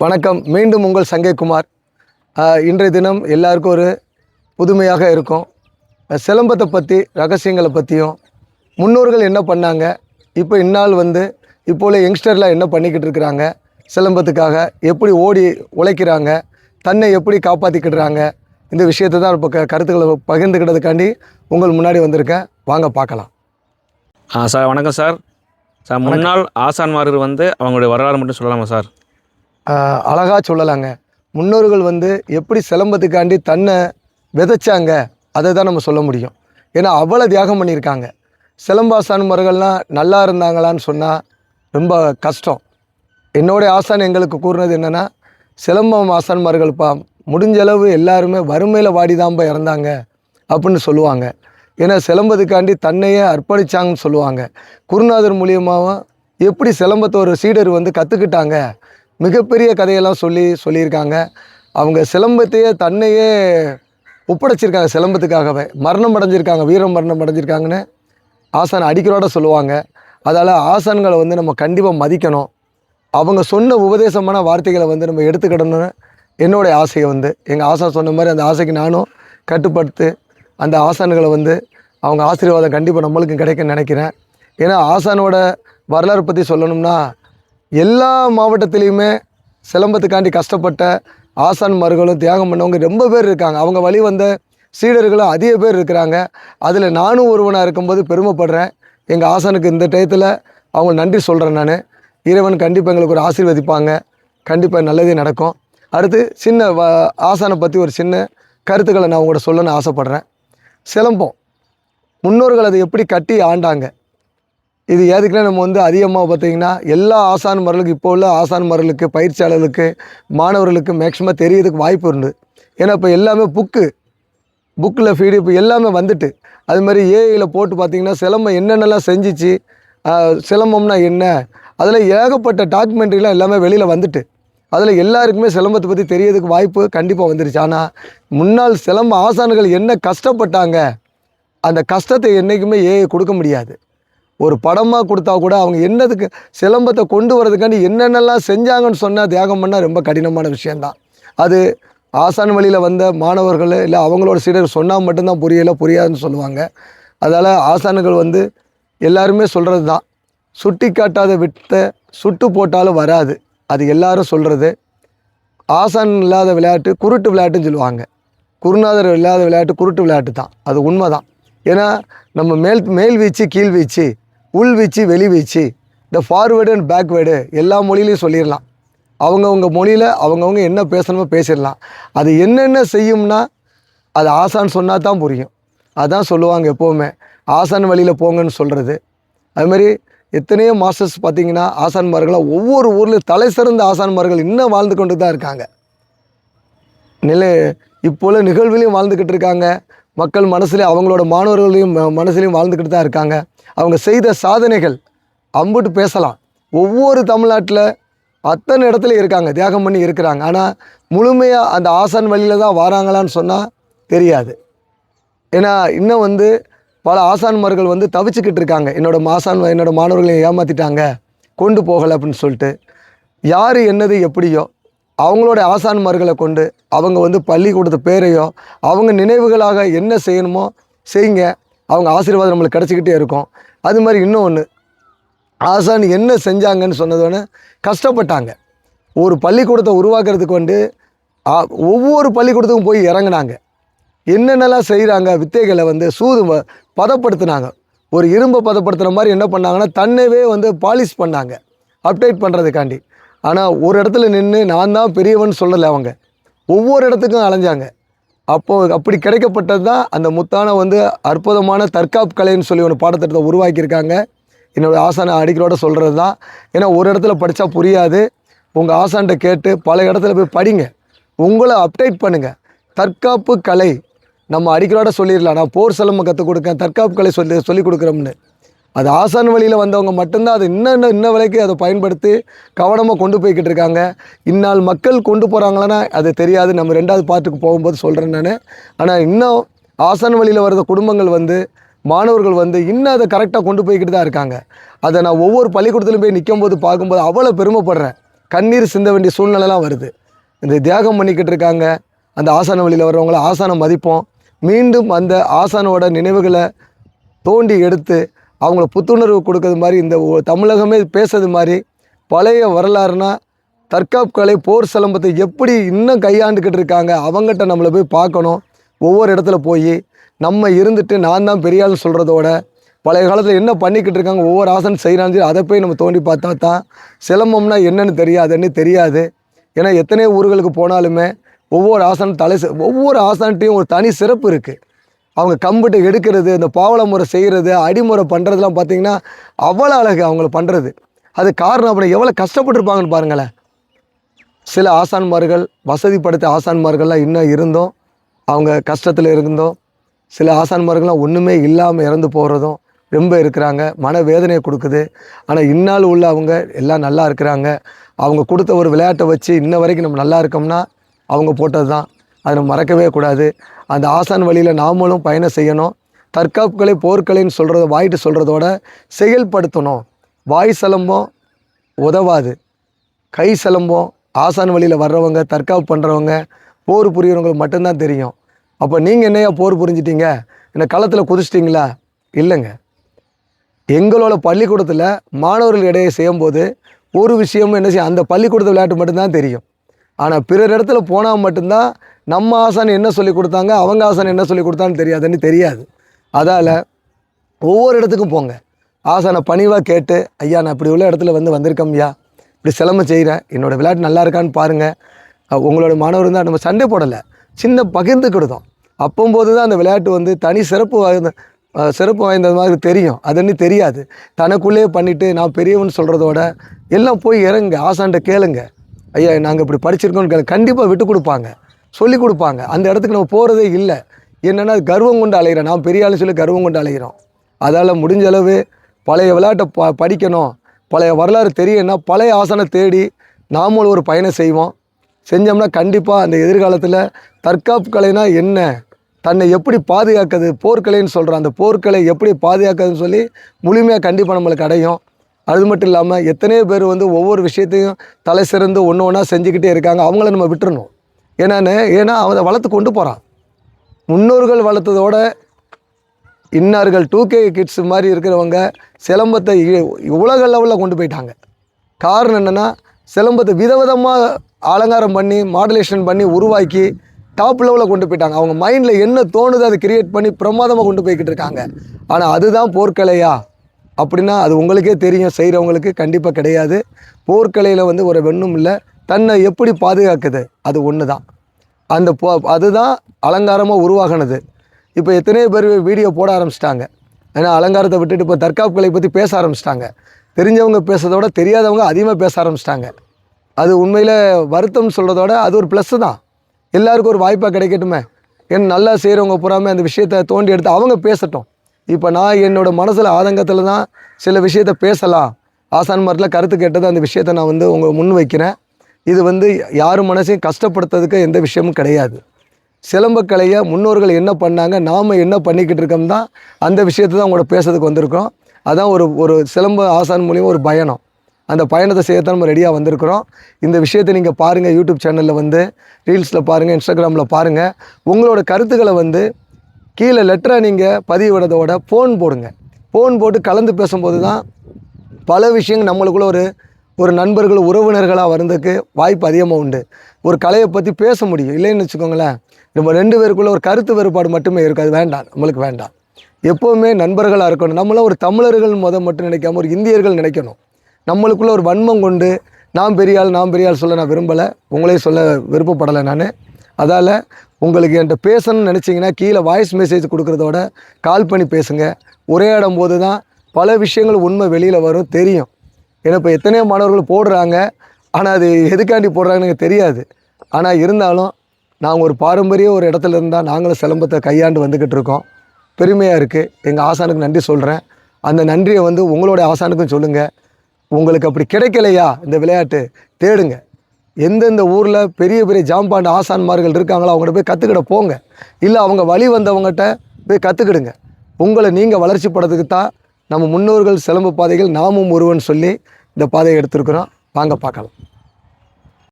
வணக்கம். மீண்டும் உங்கள் சங்கைக்குமார். இன்றைய தினம் எல்லாருக்கும் ஒரு புதுமையாக இருக்கும். சிலம்பத்தை பற்றி ரகசியங்களை பற்றியும் முன்னோர்கள் என்ன பண்ணாங்க, இப்போ இந்நாள் இப்போ உள்ள யங்ஸ்டர்லாம் என்ன பண்ணிக்கிட்டு இருக்கிறாங்க, சிலம்பத்துக்காக எப்படி ஓடி உழைக்கிறாங்க, தன்னை எப்படி காப்பாற்றிக்கிடுறாங்க, இந்த விஷயத்தை தான் இப்போ கருத்துக்களை பகிர்ந்துக்கிட்டதுக்காண்டி உங்கள் முன்னாடி வந்திருக்கேன். வாங்க பார்க்கலாம். சார் வணக்கம் சார். முன்னாள் ஆசான்மார்கள் அவங்களுடைய வரலாறு மட்டும் சொல்லலாமா சார்? அழகாக சொல்லலாங்க. முன்னோர்கள் எப்படி சிலம்பத்துக்காண்டி தன்னை விதைச்சாங்க அதை தான் நம்ம சொல்ல முடியும். ஏன்னா அவ்வளோ தியாகம் பண்ணியிருக்காங்க. சிலம்பாசான்மார்கள்லாம் நல்லா இருந்தாங்களான்னு சொன்னால் ரொம்ப கஷ்டம். என்னுடைய ஆசான் எங்களுக்கு கூறினது என்னென்னா, சிலம்பம் ஆசான்மார்கள்ப்பா முடிஞ்சளவு எல்லாருமே வறுமையில் வாடிதான்பா இறந்தாங்க அப்படின்னு சொல்லுவாங்க. ஏன்னா சிலம்பத்துக்காண்டி தன்னையே அர்ப்பணித்தாங்கன்னு சொல்லுவாங்க. குருநாதர் மூலியமாகவும் எப்படி சிலம்பத்தை ஒரு சீடர் கற்றுக்கிட்டாங்க, மிகப்பெரிய கதையெல்லாம் சொல்லியிருக்காங்க. அவங்க சிலம்பத்தையே தன்னையே ஒப்படைச்சிருக்காங்க, சிலம்பத்துக்காகவே மரணம் அடைஞ்சிருக்காங்க, வீரம் மரணம் அடைஞ்சிருக்காங்கன்னு ஆசான் அடிக்கிறோட சொல்லுவாங்க. அதால் ஆசான்களை நம்ம கண்டிப்பாக மதிக்கணும். அவங்க சொன்ன உபதேசமான வார்த்தைகளை நம்ம எடுத்துக்கிடணும்னு என்னுடைய ஆசையை எங்கள் ஆசான் சொன்ன மாதிரி அந்த ஆசைக்கு நானும் கட்டுப்படுத்து அந்த ஆசான்களை அவங்க ஆசீர்வாதம் கண்டிப்பாக நம்மளுக்கும் கிடைக்குன்னு நினைக்கிறேன். ஏன்னா ஆசானோட வரலாறு பற்றி சொல்லணும்னா எல்லா மாவட்டத்துலேயுமே சிலம்பத்துக்காண்டி கஷ்டப்பட்ட ஆசான்மார்களும் தியாகம் பண்ணவங்க ரொம்ப பேர் இருக்காங்க. அவங்க வழி வந்த சீடர்களும் அதிக பேர் இருக்கிறாங்க. அதில் நானும் ஒருவனாக இருக்கும்போது பெருமைப்படுறேன். எங்கள் ஆசானுக்கு இந்த டயத்தில் அவங்க நன்றி சொல்கிறேன். நான் இறைவன் கண்டிப்பாக எங்களுக்கு ஒரு ஆசீர்வதிப்பாங்க, கண்டிப்பாக நல்லதே நடக்கும். அடுத்து சின்ன ஆசானை பற்றி ஒரு சின்ன கருத்துக்களை நான் உங்கள்கிட்ட சொல்லணும்னு ஆசைப்பட்றேன். சிலம்பம் முன்னோர்கள் அதை எப்படி கட்டி ஆண்டாங்க, இது எதுக்குன்னா நம்ம அதிகமாக பார்த்திங்கன்னா எல்லா ஆசான்மார்களுக்கு இப்போ உள்ள ஆசான்மார்களுக்கு பயிற்சியாளர்களுக்கு மாணவர்களுக்கு மேக்ஸிமம் தெரியறதுக்கு வாய்ப்பு உண்டு. ஏன்னா இப்போ எல்லாமே புக்கில் ஃபீடு இப்போ எல்லாமே வந்துட்டு, அது மாதிரி ஏஐயில் போட்டு பார்த்திங்கன்னா சிலம்பம் என்னென்னலாம் செஞ்சிச்சு, சிலம்பம்னா என்ன, அதில் ஏகப்பட்ட டாக்குமெண்ட்ரிலாம் எல்லாமே வெளியில் வந்துட்டு, அதில் எல்லாருக்குமே சிலம்பத்தை பற்றி தெரியறதுக்கு வாய்ப்பு கண்டிப்பாக வந்துருச்சு. ஆனால் முன்னாள் சிலம்ப ஆசான்கள் என்ன கஷ்டப்பட்டாங்க, அந்த கஷ்டத்தை என்றைக்குமே ஏஐ கொடுக்க முடியாது. ஒரு படமாக கொடுத்தா கூட அவங்க என்னதுக்கு சிலம்பத்தை கொண்டு வரதுக்காண்டி என்னென்னலாம் செஞ்சாங்கன்னு சொன்னால் தியாகம் பண்ணால் ரொம்ப கடினமான விஷயந்தான். அது ஆசான் வழியில் வந்த மாணவர்கள் இல்லை அவங்களோட சீடர் சொன்னால் மட்டும்தான் புரியாதுன்னு சொல்லுவாங்க. அதால் ஆசான்கள் எல்லாருமே சொல்கிறது தான், சுட்டி காட்டாத வித்தை சுட்டு போட்டாலும் வராது. அது எல்லாரும் சொல்கிறது. ஆசான் இல்லாத விளையாட்டு குருட்டு விளையாட்டுன்னு சொல்லுவாங்க. குருநாதர் இல்லாத விளையாட்டு குருட்டு விளையாட்டு தான். அது உண்மை தான். ஏன்னா நம்ம மேல் வீச்சு கீழ் வீச்சு உள் வீச்சு வெளி வீச்சு, இந்த ஃபார்வேர்டு அண்ட் பேக்வேர்டு எல்லா மொழியிலையும் சொல்லிடலாம். அவங்கவுங்க மொழியில் அவங்கவுங்க என்ன பேசணுமோ பேசிடலாம். அது என்னென்ன செய்யும்னா அது ஆசான் சொன்னால் தான் புரியும். அதான் சொல்லுவாங்க எப்போவுமே ஆசான் வழியில் போங்கன்னு சொல்கிறது. அதுமாதிரி எத்தனையோ மாஸ்டர்ஸ் பார்த்திங்கன்னா ஆசான்மார்களாக ஒவ்வொரு ஊரில் தலை சிறந்த ஆசான்மார்கள் இன்னும் வாழ்ந்து கொண்டு தான் இருக்காங்க. இப்போல நிகழ்வுலையும் வாழ்ந்துக்கிட்டு இருக்காங்க. மக்கள் மனசுலேயும் அவங்களோட மாணவர்களையும் மனசுலையும் வாழ்ந்துக்கிட்டு தான் இருக்காங்க. அவங்க செய்த சாதனைகள் அம்புட்டு பேசலாம். ஒவ்வொரு தமிழ்நாட்டில் அத்தனை இடத்துல இருக்காங்க, தியாகம் பண்ணி இருக்கிறாங்க. ஆனால் முழுமையாக அந்த ஆசான் வழியில் தான் வராங்களான்னு சொன்னால் தெரியாது. ஏன்னா இன்னும் பல ஆசான்மார்கள் தவிச்சுக்கிட்டு இருக்காங்க. என்னோட மாணவர்களையும் ஏமாற்றிட்டாங்க, கொண்டு போகலை அப்படின்னு சொல்லிட்டு. யார் என்னது எப்படியோ அவங்களோட ஆசான்மார்களை கொண்டு அவங்க பள்ளிக்கூடத்து பேரையோ அவங்க நினைவுகளாக என்ன செய்யணுமோ செய்யுங்க, அவங்க ஆசீர்வாதம் நம்மளுக்கு கிடச்சிக்கிட்டே இருக்கும். அது மாதிரி இன்னொன்று, ஆசான் என்ன செஞ்சாங்கன்னு சொன்னதோன்னு கஷ்டப்பட்டாங்க. ஒரு பள்ளிக்கூடத்தை உருவாக்குறதுக்கு ஒவ்வொரு பள்ளிக்கூடத்துக்கும் போய் இறங்கினாங்க. என்னென்னலாம் செய்கிறாங்க, வித்தைகளை சூது பதப்படுத்தினாங்க. ஒரு இரும்பை பதப்படுத்துகிற மாதிரி என்ன பண்ணாங்கன்னா தன்னைவே பாலிஷ் பண்ணாங்க, அப்டேட் பண்ணுறதுக்காண்டி. ஆனால் ஒரு இடத்துல நின்று நான் தான் பெரியவன் சொல்லலை, அவங்க ஒவ்வொரு இடத்துக்கும் அலைஞ்சாங்க. அப்போது அப்படி கிடைக்கப்பட்டது தான் அந்த முத்தான அற்புதமான தற்காப்பு கலைன்னு சொல்லி ஒன்று பாடத்திட்டத்தை உருவாக்கியிருக்காங்க. என்னோடய ஆசானை அடிக்கிறோட சொல்கிறது தான். ஏன்னா ஒரு இடத்துல படித்தா புரியாது. உங்கள் ஆசான்கிட்ட கேட்டு பல இடத்துல போய் படிங்க, உங்களை அப்டேட் பண்ணுங்கள். தற்காப்பு கலை நம்ம அடிக்கிறோட சொல்லிடலாம், நான் போர் சிலம்பம் கற்றுக் கொடுக்கேன், தற்காப்பு கலை சொல்லிக் கொடுக்குறோம்னு. அது ஆசான் வழியில் வந்தவங்க மட்டும்தான் அதை இன்ன வரைக்கும் அதை பயன்படுத்தி கவனமாக கொண்டு போய்கிட்டு இருக்காங்க. இந்நாள் மக்கள் கொண்டு போகிறாங்களான்னா அது தெரியாது. நம்ம 2வது பாட்டுக்கு போகும்போது சொல்கிறேன் நான். ஆனால் இன்னும் ஆசான் வழியில் வர்ற குடும்பங்கள் மாணவர்கள் இன்னும் அதை கரெக்டாக கொண்டு போய்கிட்டு தான் இருக்காங்க. அதை நான் ஒவ்வொரு பள்ளிக்கூடத்துலையும் போய் நிற்கும் போது பார்க்கும்போது அவ்வளோ பெருமைப்படுறேன். கண்ணீர் சிந்த வேண்டிய சூழ்நிலைலாம் வருது. இந்த தியாகம் பண்ணிக்கிட்டு இருக்காங்க. அந்த ஆசான வழியில் வர்றவங்கள ஆசானம் மதிப்போம். மீண்டும் அந்த ஆசானோட நினைவுகளை தோண்டி எடுத்து அவங்கள புத்துணர்வு கொடுக்கறது மாதிரி இந்த தமிழகமே பேசுறது மாதிரி பழைய வரலாறுனா தற்காப்பு கலை போர் சிலம்பத்தை எப்படி இன்னும் கையாண்டுக்கிட்டு இருக்காங்க அவங்ககிட்ட நம்மளை போய் பார்க்கணும். ஒவ்வொரு இடத்துல போய் நம்ம இருந்துட்டு நான் தான் பெரிய ஆள்னு சொல்கிறதோட பழைய காலத்தில் என்ன பண்ணிக்கிட்டு இருக்காங்க ஒவ்வொரு ஆசனம் செய்கிறாங்க சரி அதை போய் நம்ம தோண்டி பார்த்தா தான் சிலம்பம்னா என்னென்னு தெரியாதுன்னு தெரியாது. ஏன்னா எத்தனையோ ஊர்களுக்கு போனாலுமே ஒவ்வொரு ஆசனம் ஒவ்வொரு ஆசனத்தையும் ஒரு தனி சிறப்பு இருக்குது. அவங்க கம்பிட்டு எடுக்கிறது, இந்த பாவல முறை செய்கிறது, அடிமுறை பண்ணுறதுலாம் பார்த்திங்கன்னா அவ்வளோ அழகு அவங்கள பண்ணுறது. அது காரணம் அப்படி எவ்வளோ கஷ்டப்பட்டுருப்பாங்கன்னு பாருங்களேன். சில ஆசான்மார்கள் வசதி படுத்த ஆசான்மார்கள்லாம் இன்னும் இருந்தோம் அவங்க கஷ்டத்தில் இருந்தோம். சில ஆசான்மார்கள்லாம் ஒன்றுமே இல்லாமல் இறந்து போகிறதும் ரொம்ப இருக்கிறாங்க. மனவேதனையை கொடுக்குது. ஆனால் இந்நாள் உள்ள அவங்க எல்லாம் நல்லா இருக்கிறாங்க. அவங்க கொடுத்த ஒரு விளையாட்டை வச்சு இன்ன வரைக்கும் நம்ம நல்லா இருக்கோம்னா அவங்க போட்டது தான். அதை நம்ம மறக்கவே கூடாது. அந்த ஆசான் வழியில் நாமளும் பயணம் செய்யணும். தற்காப்புக்கலை போர்க்கலைன்னு சொல்கிறத வாயிட்டு சொல்கிறதோட செயல்படுத்தணும். வாய் சிலம்பம் உதவாது, கை சிலம்பம் ஆசான் வழியில் வர்றவங்க தற்காப்பு பண்ணுறவங்க போர் புரியறவங்களுக்கு மட்டும்தான் தெரியும். அப்போ நீங்கள் என்னையா போர் புரிஞ்சிட்டீங்க, இந்த களத்தில் குதிச்சிட்டிங்களா? இல்லைங்க. எங்களோட பள்ளிக்கூடத்தில் மாணவர்கள் இடையே செய்யும்போது ஒரு விஷயமும் என்ன செய்யும், அந்த பள்ளிக்கூடத்து விளையாட்டு மட்டும்தான் தெரியும். ஆனால் பிறர் இடத்துல போனால் மட்டும்தான் நம்ம ஆசான் என்ன சொல்லி கொடுத்தாங்க அவங்க ஆசான் என்ன சொல்லி கொடுத்தான்னு தெரியாதுன்னு தெரியாது. அதால் ஒவ்வொரு இடத்துக்கும் போங்க. ஆசானை பணிவாக கேட்டு, ஐயா நான் இப்படி உள்ள இடத்துல வந்திருக்கோம் ஐயா, இப்படி சிலம்பம் செய்கிறேன், என்னோடய விளையாட்டு நல்லா இருக்கான்னு பாருங்கள். உங்களோட மாணவர் தான் நம்ம சண்டை போடலை, சின்ன பகிர்ந்துக்கிடுதோம். அப்போம்போது தான் அந்த விளையாட்டு தனி சிறப்பு வாய்ந்த மாதிரி தெரியும். அதுன்னு தெரியாது. தனக்குள்ளேயே பண்ணிவிட்டு நான் பெரியவன் சொல்கிறதோட எல்லாம் போய் இறங்குங்க, ஆசான்கிட்ட கேளுங்க. ஐயா நாங்கள் இப்படி படிச்சிருக்கோன்னு கேளு, கண்டிப்பாக விட்டு கொடுப்பாங்க, சொல்லி கொடுப்பாங்க. அந்த இடத்துக்கு நம்ம போகிறதே இல்லை. என்னென்னா கர்வம் கொண்டு அலைகிறோம், நான் பெரிய ஆளு சொல்லி கர்வம் கொண்டு அலைகிறோம். அதால் முடிஞ்ச அளவு பழைய விளையாட்டை படிக்கணும், பழைய வரலாறு தெரியும்னா பழைய ஆசானை தேடி நாமளும் ஒரு பயணம் செய்வோம். செஞ்சோம்னா கண்டிப்பாக அந்த எதிர்காலத்தில் தற்காப்பு கலைனா என்ன, தன்னை எப்படி பாதுகாக்கிறது, போர்க்கலைன்னு சொல்கிறோம், அந்த போர்க்கலை எப்படி பாதுகாக்கிறதுன்னு சொல்லி முழுமையாக கண்டிப்பாக நம்மளுக்கு அடையும். அது மட்டும் இல்லாமல் எத்தனையோ பேர் ஒவ்வொரு விஷயத்தையும் தலை சிறந்து ஒன்று ஒன்றா செஞ்சுக்கிட்டே இருக்காங்க. அவங்கள நம்ம விட்டுறணும். ஏன்னா அவனை வளர்த்து கொண்டு போகிறான். முன்னோர்கள் வளர்த்ததோட இன்னார்கள் 2K கிட்ஸ் மாதிரி இருக்கிறவங்க சிலம்பத்தை உலக லெவலில் கொண்டு போயிட்டாங்க. காரணம் என்னென்னா சிலம்பத்தை விதவிதமாக அலங்காரம் பண்ணி மாடுலேஷன் பண்ணி உருவாக்கி டாப் லெவலில் கொண்டு போயிட்டாங்க. அவங்க மைண்டில் என்ன தோணுதோ அதை கிரியேட் பண்ணி பிரமாதமாக கொண்டு போய்கிட்டு இருக்காங்க. ஆனால் அதுதான் போர்க்கலையா அப்படின்னா அது உங்களுக்கே தெரியும், செய்கிறவங்களுக்கு கண்டிப்பாக கிடையாது. போர்க்கலையில் ஒரு வெண்ணும் இல்லை, தன்னை எப்படி பாதுகாக்குது அது ஒன்று தான். அந்த அதுதான் அலங்காரமாக உருவாகினது. இப்போ எத்தனையோ பேர் வீடியோ போட ஆரம்பிச்சிட்டாங்க. ஏன்னா அலங்காரத்தை விட்டுட்டு இப்போ தற்காப்பு கலை பற்றி பேச ஆரம்பிச்சிட்டாங்க. தெரிஞ்சவங்க பேசுறதோட தெரியாதவங்க அதிகமாக பேச ஆரம்பிச்சிட்டாங்க. அது உண்மையில் வருத்தம்னு சொல்கிறதோட அது ஒரு ப்ளஸ்ஸு தான். எல்லாருக்கும் ஒரு வாய்ப்பாக கிடைக்கட்டுமே. ஏன்னா நல்லா செய்கிறவங்க பூராமே அந்த விஷயத்தை தோண்டி எடுத்து அவங்க பேசட்டும். இப்போ நான் என்னோடய மனசில் ஆதங்கத்தில் தான் சில விஷயத்த பேசலாம், ஆசான்மாரில் கருத்து கேட்டது அந்த விஷயத்தை நான் உங்கள் முன் வைக்கிறேன். இது யாரும் மனசையும் கஷ்டப்படுத்துறதுக்கு எந்த விஷயமும் கிடையாது. சிலம்பக்கலையை முன்னோர்கள் என்ன பண்ணாங்க, நாம் என்ன பண்ணிக்கிட்டு இருக்கோம் தான் அந்த விஷயத்தை தான் உங்களோட பேசுறதுக்கு வந்திருக்கோம். அதான் ஒரு சிலம்ப ஆசான் மூலியமாக ஒரு பயணம். அந்த பயணத்தை செய்யத்தான் நம்ம ரெடியாக வந்திருக்கிறோம். இந்த விஷயத்தை நீங்கள் பாருங்கள், யூடியூப் சேனலில் ரீல்ஸில் பாருங்கள், இன்ஸ்டாகிராமில் பாருங்கள். உங்களோட கருத்துக்களை கீழே லெட்டராக நீங்கள் பதிவு விடுறதோட ஃபோன் போடுங்க. ஃபோன் போட்டு கலந்து பேசும்போது தான் பல விஷயங்கள் நம்மளுக்குள்ள ஒரு நண்பர்கள் உறவினர்களாக வர்றதுக்கு வாய்ப்பு அதிகமாக உண்டு. ஒரு கலையை பற்றி பேச முடியும். இல்லைன்னு வச்சுக்கோங்களேன், நம்ம 2 பேருக்குள்ள ஒரு கருத்து வேறுபாடு மட்டுமே இருக்குது. அது வேண்டாம், நம்மளுக்கு வேண்டாம். எப்போவுமே நண்பர்களாக இருக்கணும். நம்மளாம் ஒரு தமிழர்கள் மட்டும் நினைக்காம ஒரு இந்தியர்கள் நினைக்கணும். நம்மளுக்குள்ள ஒரு வன்மம் கொண்டு நான் பெரிய ஆள் சொல்ல நான் விரும்பலை, உங்களையும் சொல்ல விருப்பப்படலை நான். அதால் உங்களுக்கு என்கிட்ட பேசணும்னு நினச்சிங்கன்னா கீழே வாய்ஸ் மெசேஜ் கொடுக்குறதோட கால் பண்ணி பேசுங்க. உரையாடும் போது தான் பல விஷயங்கள் உண்மை வெளியில் வரும், தெரியும். ஏன்னா இப்போ எத்தனையோ மாணவர்கள் போடுறாங்க, ஆனால் அது எதுக்காண்டி போடுறாங்கன்னு எனக்கு தெரியாது. ஆனால் இருந்தாலும் நாங்கள் ஒரு பாரம்பரிய ஒரு இடத்துல இருந்தால் நாங்களும் சிலம்பத்தை கையாண்டு வந்துக்கிட்டு இருக்கோம். பெருமையாக இருக்குது. எங்கள் ஆசானுக்கு நன்றி சொல்கிறேன். அந்த நன்றியை உங்களோட ஆசானுக்கும் சொல்லுங்கள். உங்களுக்கு அப்படி கிடைக்கலையா இந்த விளையாட்டு, தேடுங்க. எந்தெந்த ஊரில் பெரிய பெரிய ஜாம்பாண்டு ஆசான்மார்கள் இருக்காங்களோ அவங்கள்ட்ட போய் கற்றுக்கிட போங்க. இல்லை அவங்க வழி வந்தவங்ககிட்ட போய் கற்றுக்கிடுங்க. உங்களை நீங்கள் வளர்ச்சி படுறதுக்கு தான் நம்ம முன்னோர்கள் சிலம்ப பாதைகள் நாமும் ஒருவன் சொல்லி இந்த பாதையை எடுத்துருக்குறோம். வாங்க பார்க்கலாம்.